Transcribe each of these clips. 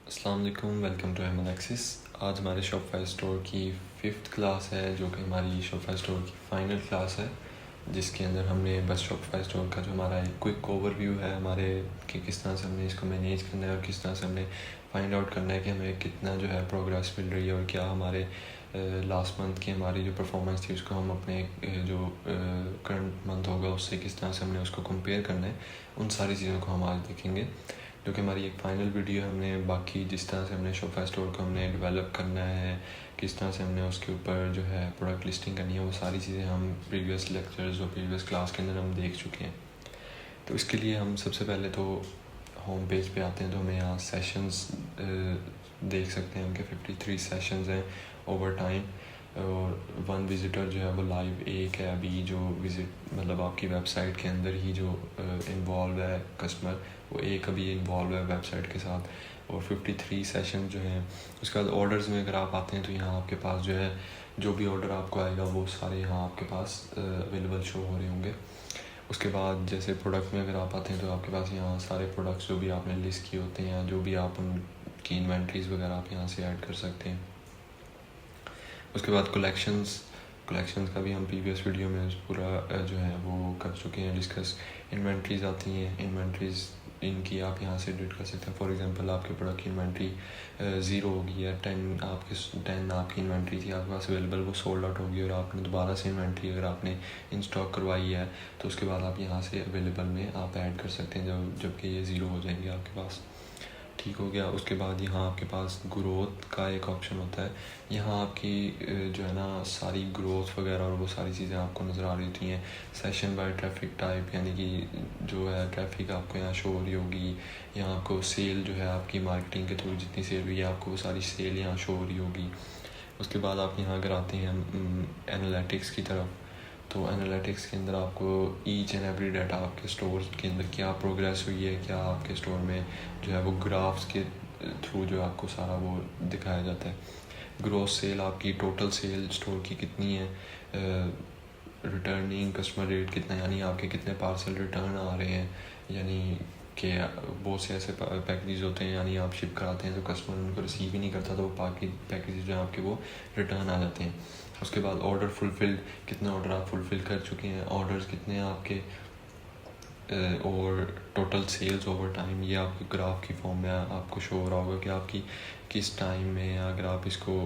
अस्सलाम वालेकुम, welcome to एमन एक्सिस। आज हमारे शॉपिफाई स्टोर की 5th क्लास है, जो कि हमारी शॉपिफाई स्टोर की फ़ाइनल क्लास है, जिसके अंदर हमने बस शॉपिफाई स्टोर का जो हमारा एक क्विक ओवरव्यू है हमारे कि किस तरह से हमने इसको मैनेज करना है और किस तरह से हमने फाइंड आउट करना है कि हमें कितना जो है प्रोग्रेस मिल रही है और क्या हमारे लास्ट मंथ की हमारी जो परफॉर्मेंस थी उसको हम अपने जो करंट मंथ होगा उससे किस तरह से हमने उसको कंपेयर करना है, उन सारी चीज़ों को हम आज देखेंगे। जो कि हमारी एक फ़ाइनल वीडियो है। हमने बाकी जिस तरह से हमने शॉपिफाई स्टोर को हमने डेवलप करना है, किस तरह से हमने उसके ऊपर जो है प्रोडक्ट लिस्टिंग करनी है, वो सारी चीज़ें हम प्रीवियस लेक्चर्स और प्रीवियस क्लास के अंदर हम देख चुके हैं। तो इसके लिए हम सबसे पहले तो होम पेज पे आते हैं, तो हमें यहाँ सेशंस देख सकते हैं हम कि 53 सेशंस हैं ओवर टाइम, और 1 विज़िटर जो है वो लाइव एक है अभी जो विज़िट मतलब आपकी वेबसाइट के अंदर ही जो इन्वॉल्व है कस्टमर, वो एक अभी इन्वॉल्व है वेबसाइट के साथ, और 53 सेशन जो हैं। उसके बाद ऑर्डर्स में अगर आप आते हैं तो यहाँ आपके पास जो है जो भी ऑर्डर आपको आएगा वो सारे यहाँ आपके पास अवेलेबल शो हो रहे होंगे। उसके बाद जैसे प्रोडक्ट में अगर आप आते हैं तो आपके पास यहाँ सारे प्रोडक्ट्स जो भी आपने लिस्ट किए होते हैं, जो भी आप उनकी इन्वेंट्रीज़ वगैरह आप यहाँ से ऐड कर सकते हैं। उसके बाद कलेक्शंस का भी हम प्रीवियस वीडियो में पूरा जो है वो कर चुके हैं डिस्कस। इन्वेंट्रीज़ आती हैं, इन्वेंट्रीज़ इनकी आप यहाँ से एडिट कर सकते हैं। फॉर एग्जांपल आपके प्रोडक्ट की इन्वेंट्री 0 होगी या 10 आपकी इन्वेंट्री थी आपके पास अवेलेबल, वो सोल्ड आउट होगी और आपने दोबारा से इन्वेंट्री अगर आपने इन स्टॉक करवाई है तो उसके बाद आप यहाँ से अवेलेबल में आप ऐड कर सकते हैं जबकि ये 0 हो जाएंगे आपके पास। ठीक हो गया। उसके बाद यहाँ आपके पास ग्रोथ का एक ऑप्शन होता है। यहाँ आपकी जो है ना सारी ग्रोथ वगैरह और वो सारी चीज़ें आपको नज़र आ रही होती हैं। सेशन बाय ट्रैफिक टाइप, यानी कि जो है ट्रैफिक आपको यहाँ शो हो रही होगी। यहाँ आपको सेल जो है आपकी मार्केटिंग के थ्रू जितनी सेल हुई है आपको वो सारी सेल यहाँ शो हो रही होगी। उसके बाद आप यहाँ अगर आते हैं एनालिटिक्स की तरफ, तो एनालिटिक्स के अंदर आपको ईच एंड एवरी डाटा आपके स्टोर के अंदर क्या प्रोग्रेस हुई है, क्या आपके स्टोर में जो है वो ग्राफ्स के थ्रू जो आपको सारा वो दिखाया जाता है। ग्रॉस सेल आपकी टोटल सेल स्टोर की कितनी है, रिटर्निंग कस्टमर रेट कितना, यानी आपके कितने पार्सल रिटर्न आ रहे हैं, यानी कि बहुत से ऐसे पैकेजेस होते हैं यानी आप शिप कराते हैं तो कस्टमर उनको रिसीव ही नहीं करता, तो वो बाकी पैकेजेस जो हैं आपके वो रिटर्न आ जाते हैं। उसके बाद ऑर्डर फुलफिल्ड, कितने ऑर्डर आप फुलफ़िल कर चुके हैं, ऑर्डर्स कितने हैं आपके, और टोटल सेल्स ओवर टाइम, ये आपके ग्राफ की फॉर्म में आपको शो हो रहा होगा कि आपकी किस टाइम में, अगर आप इसको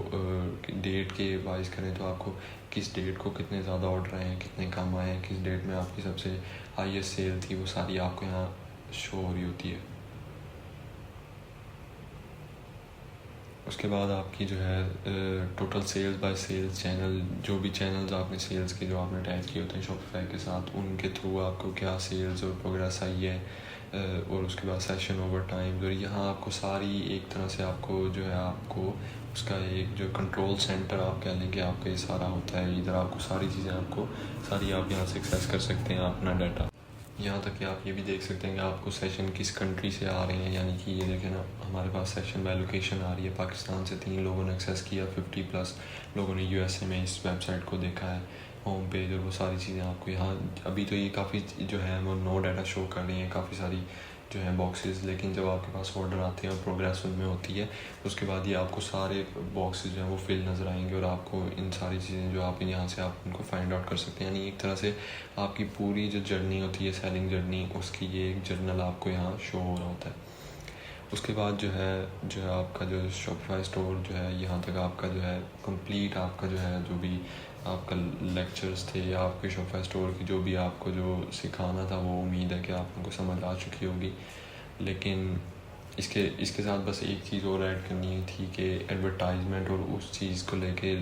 डेट के वाइज करें तो आपको किस डेट को कितने ज़्यादा ऑर्डर आए हैं, कितने कम आए हैं, किस डेट में आपकी सबसे हाईएस्ट सेल थी, वो सारी आपको यहाँ शो हो रही होती है। उसके बाद आपकी जो है total sales by sales channel, जो भी चैनल्स आपने सेल्स के जो आपने अटैच किए होते हैं शॉपिफाई के साथ, उनके थ्रू आपको क्या सेल्स और प्रोग्रेस आई है, और उसके बाद सेशन ओवर टाइम, और यहाँ आपको सारी एक तरह से आपको जो है आपको उसका एक जो कंट्रोल सेंटर आप कह लें कि आपका ये सारा होता है, इधर आपको सारी चीज़ें आपको सारी आप यहाँ से एक्सेस कर सकते हैं अपना डाटा। यहाँ तक कि आप ये भी देख सकते हैं कि आपको सेशन किस कंट्री से आ रहे हैं, यानी कि ये देखें ना हमारे पास सेशन बाय लोकेशन आ रही है। पाकिस्तान से 3 लोगों ने एक्सेस किया, 50+ लोगों ने यूएसए में इस वेबसाइट को देखा है, होम पेज और वो सारी चीज़ें आपको यहाँ अभी तो ये काफ़ी जो है वो नो डाटा शो कर रही हैं, काफ़ी सारी जो है बॉक्सेस, लेकिन जब आपके पास ऑर्डर आते हैं और प्रोग्रेस उनमें होती है उसके बाद ये आपको सारे बॉक्सेस जो हैं वो फिल नज़र आएंगे और आपको इन सारी चीज़ें जो आप यहाँ से आप उनको फाइंड आउट कर सकते हैं। यानी एक तरह से आपकी पूरी जो जर्नी होती है सेलिंग जर्नी, उसकी ये एक जर्नल आपको यहाँ शो हो रहा होता है। उसके बाद जो है आपका जो शॉपिफाई स्टोर जो है यहाँ तक आपका जो है कंप्लीट आपका जो है जो भी आपका लेक्चर्स थे या आपके शॉपिफाई स्टोर की जो भी आपको जो सिखाना था वो उम्मीद है कि आप उनको समझ आ चुकी होगी। लेकिन इसके साथ बस एक चीज़ और ऐड करनी थी कि एडवर्टाइजमेंट, और उस चीज़ को लेके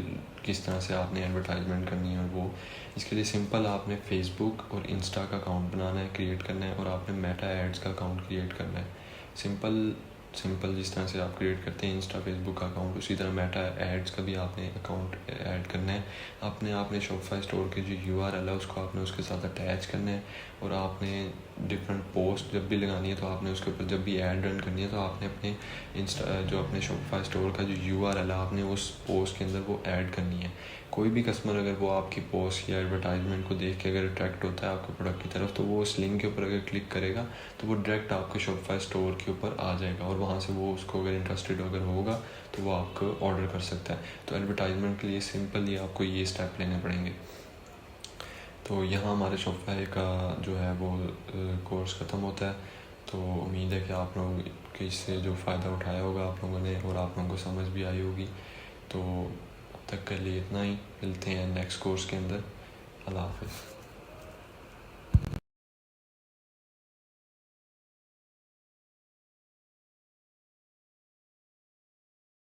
किस तरह से आपने एडवर्टाइजमेंट करनी है, और वो इसके लिए सिंपल आपने फेसबुक और इंस्टा का अकाउंट बनाना है, क्रिएट करना है, और आपने मेटा एड्स का अकाउंट क्रिएट करना है। सिंपल जिस तरह से आप क्रिएट करते हैं इंस्टा फेसबुक का अकाउंट, उसी तरह मेटा एड्स का भी आपने अकाउंट ऐड करना है। आपने शॉपिफाई स्टोर के जो URL है उसको आपने उसके साथ अटैच करना है, और आपने डिफरेंट पोस्ट जब भी लगानी है तो आपने उसके ऊपर जब भी ऐड रन करनी है तो आपने अपने इंस्टा जो अपने शॉपिफाई स्टोर का जो URL है आपने उस पोस्ट के अंदर वो ऐड करनी है। कोई भी कस्टमर अगर वो आपकी पोस्ट या एडवर्टाइजमेंट को देख के अगर अट्रैक्ट होता है आपके प्रोडक्ट की तरफ, तो वो उस लिंक के ऊपर अगर क्लिक करेगा तो वो डायरेक्ट आपके शॉपिफाई स्टोर के ऊपर आ जाएगा और वहाँ से वो उसको अगर इंटरेस्टेड अगर होगा तो वो आपको ऑर्डर कर सकता है। तो एडवर्टाइजमेंट के लिए सिंपली आपको ये स्टेप लेने पड़ेंगे। तो यहाँ हमारे शॉपिफाई का जो है वो कोर्स ख़त्म होता है। तो उम्मीद है कि आप लोगों के इससे जो फ़ायदा उठाया होगा आप लोगों ने और आप लोगों को समझ भी आई होगी। तो अब तक के लिए इतना ही, मिलते हैं नेक्स्ट कोर्स के अंदर। अल्लाह हाफ़िज़।